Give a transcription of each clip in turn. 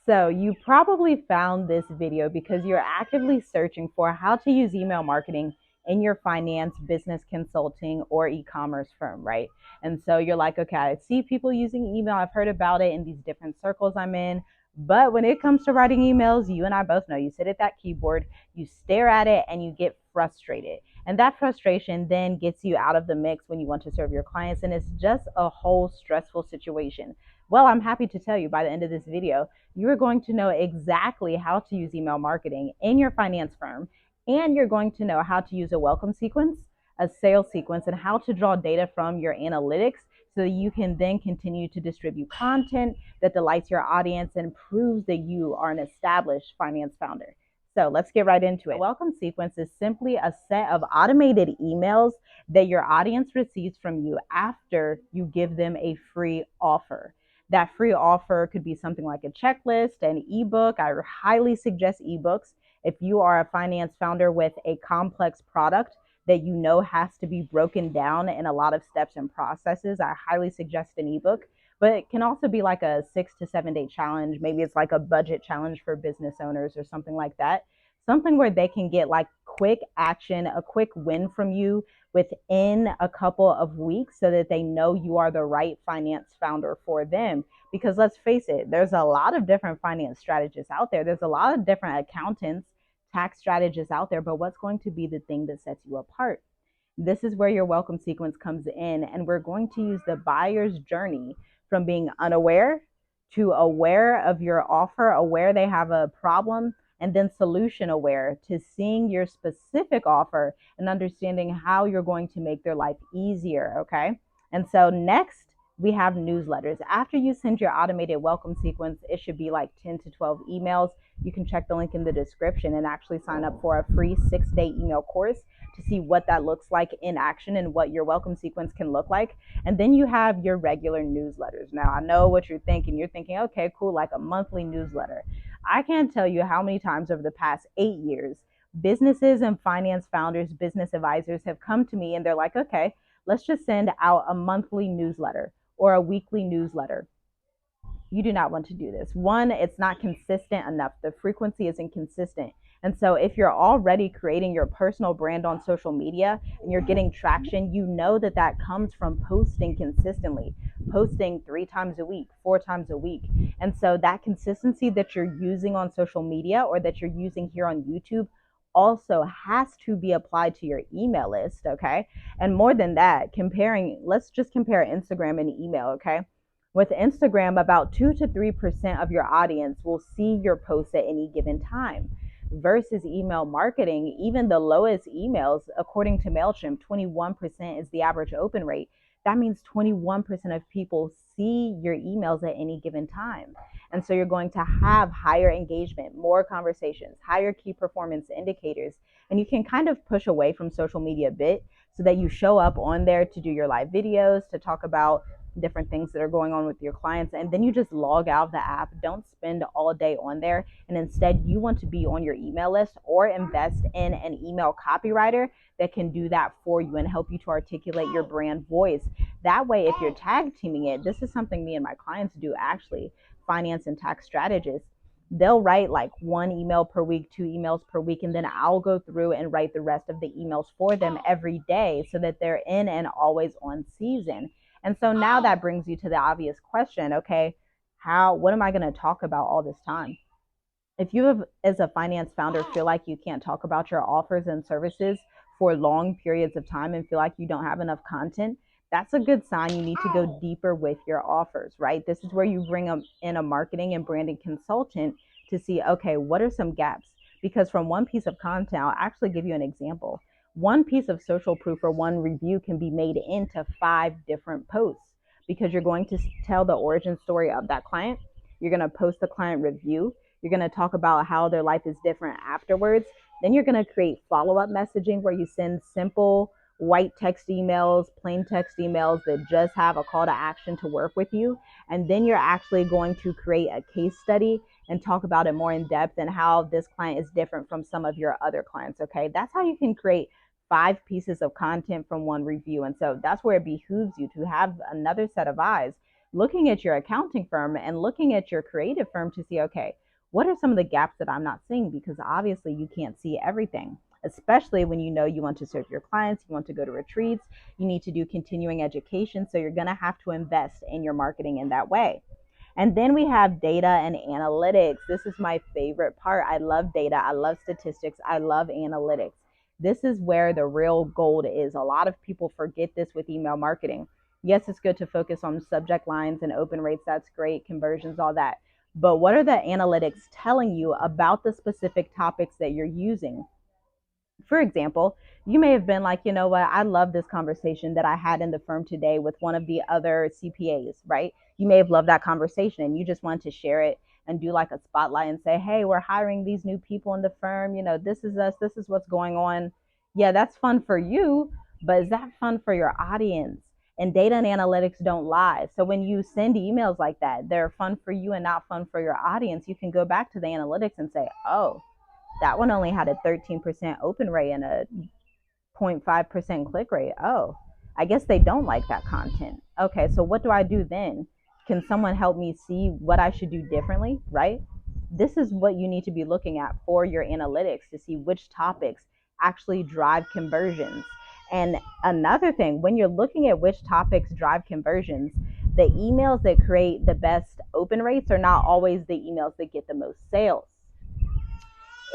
So you probably found this video because you're actively searching for how to use email marketing in your finance, business consulting, or e-commerce firm, right? And so you're like, okay, I see people using email. I've heard about it in these different circles I'm in. But when it comes to writing emails, you and I both know you sit at that keyboard, you stare at it, and you get frustrated. And that frustration then gets you out of the mix when you want to serve your clients. And it's just a whole stressful situation. Well, I'm happy to tell you by the end of this video, you're going to know exactly how to use email marketing in your finance firm, and you're going to know how to use a welcome sequence, a sales sequence, and how to draw data from your analytics so that you can then continue to distribute content that delights your audience and proves that you are an established finance founder. So let's get right into it. A welcome sequence is simply a set of automated emails that your audience receives from you after you give them a free offer. That free offer could be something like a checklist, an ebook. I highly suggest ebooks. If you are a finance founder with a complex product that you know has to be broken down in a lot of steps and processes, I highly suggest an ebook. But it can also be like a 6 to 7 day challenge. Maybe it's like a budget challenge for business owners or something like that. Something where they can get like quick action, a quick win from you within a couple of weeks so that they know you are the right finance founder for them. Because let's face it, there's a lot of different finance strategists out there. There's a lot of different accountants, tax strategists out there, but what's going to be the thing that sets you apart? This is where your welcome sequence comes in, and we're going to use the buyer's journey from being unaware to aware of your offer, aware they have a problem, and then solution aware to seeing your specific offer and understanding how you're going to make their life easier, okay? And so next, we have newsletters. After you send your automated welcome sequence, it should be like 10 to 12 emails. You can check the link in the description and actually sign up for a free 6-day email course to see what that looks like in action and what your welcome sequence can look like. And then you have your regular newsletters. Now, I know what you're thinking. You're thinking, okay, cool, like a monthly newsletter. I can't tell you how many times over the past 8 years, businesses and finance founders, business advisors have come to me and they're like, okay, let's just send out a monthly newsletter or a weekly newsletter. You do not want to do this. One, it's not consistent enough. The frequency isn't consistent. And so if you're already creating your personal brand on social media and you're getting traction, you know that that comes from posting consistently, posting 3 times a week, 4 times a week. And so that consistency that you're using on social media or that you're using here on YouTube also has to be applied to your email list, okay? And more than that, let's just compare Instagram and email, okay? With Instagram, about 2 to 3% of your audience will see your posts at any given time. Versus email marketing, even the lowest emails, according to MailChimp, 21% is the average open rate. That means 21% of people see your emails at any given time. And so you're going to have higher engagement, more conversations, higher key performance indicators. And you can kind of push away from social media a bit so that you show up on there to do your live videos, to talk about different things that are going on with your clients, and then you just log out of the app. Don't spend all day on there, and instead you want to be on your email list or invest in an email copywriter that can do that for you and help you to articulate your brand voice. That way, if you're tag teaming it, this is something me and my clients do actually, finance and tax strategists, they'll write like 1 email per week, 2 emails per week, and then I'll go through and write the rest of the emails for them every day so that they're in an always on season. And so now that brings you to the obvious question, okay, what am I going to talk about all this time? If you have, as a finance founder, feel like you can't talk about your offers and services for long periods of time and feel like you don't have enough content, that's a good sign you need to go deeper with your offers, right? This is where you bring in a marketing and branding consultant to see, okay, what are some gaps? Because from one piece of content, I'll actually give you an example. One piece of social proof or one review can be made into 5 different posts because you're going to tell the origin story of that client. You're going to post the client review. You're going to talk about how their life is different afterwards. Then you're going to create follow-up messaging where you send simple white text emails, plain text emails that just have a call to action to work with you. And then you're actually going to create a case study and talk about it more in depth and how this client is different from some of your other clients, okay? That's how you can create 5 pieces of content from one review. And so that's where it behooves you to have another set of eyes looking at your accounting firm and looking at your creative firm to see, okay, what are some of the gaps that I'm not seeing? Because obviously you can't see everything, especially when you know you want to serve your clients, you want to go to retreats, you need to do continuing education. So you're going to have to invest in your marketing in that way. And then we have data and analytics. This is my favorite part. I love data. I love statistics. I love analytics. This is where the real gold is. A lot of people forget this with email marketing. Yes, it's good to focus on subject lines and open rates. That's great. Conversions, all that. But what are the analytics telling you about the specific topics that you're using? For example, you may have been like, you know what, I love this conversation that I had in the firm today with one of the other CPAs, right? You may have loved that conversation and you just want to share it and do like a spotlight and say, hey, we're hiring these new people in the firm. You know, this is us, this is what's going on. Yeah, that's fun for you, but is that fun for your audience? And data and analytics don't lie. So when you send emails like that, they're fun for you and not fun for your audience. You can go back to the analytics and say, oh, that one only had a 13% open rate and a 0.5% click rate. Oh, I guess they don't like that content. Okay, so what do I do then? Can someone help me see what I should do differently, right? This is what you need to be looking at for your analytics to see which topics actually drive conversions. And another thing, when you're looking at which topics drive conversions, the emails that create the best open rates are not always the emails that get the most sales.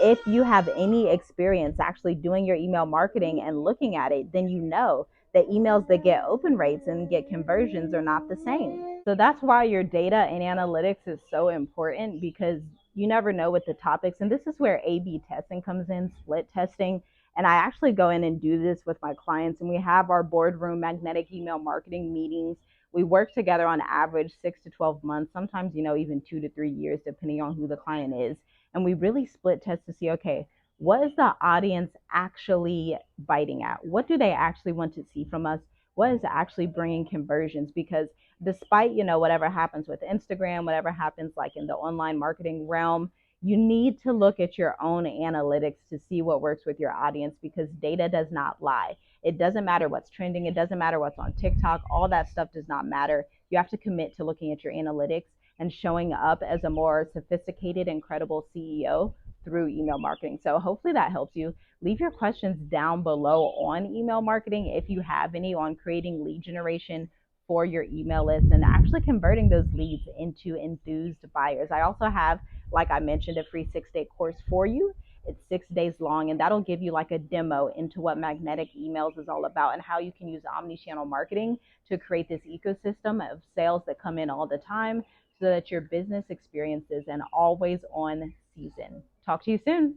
If you have any experience actually doing your email marketing and looking at it, then you know that emails that get open rates and get conversions are not the same. So that's why your data and analytics is so important, because you never know what the topics, and this is where A/B testing comes in, split testing. And I actually go in and do this with my clients, and we have our boardroom magnetic email marketing meetings. We work together on average 6 to 12 months, sometimes, even 2 to 3 years, depending on who the client is. And we really split test to see, okay, what is the audience actually biting at? What do they actually want to see from us? What is actually bringing conversions? Because despite, whatever happens with Instagram, whatever happens like in the online marketing realm, you need to look at your own analytics to see what works with your audience, because data does not lie. It doesn't matter what's trending. It doesn't matter what's on TikTok. All that stuff does not matter. You have to commit to looking at your analytics and showing up as a more sophisticated and credible CEO through email marketing. So hopefully that helps you. Leave your questions down below on email marketing if you have any, on creating lead generation for your email list and actually converting those leads into enthused buyers. I also have, like I mentioned, a free 6-day course for you. It's 6 days long, and that'll give you like a demo into what magnetic emails is all about and how you can use omni-channel marketing to create this ecosystem of sales that come in all the time, so that your business experiences an always on season. Talk to you soon.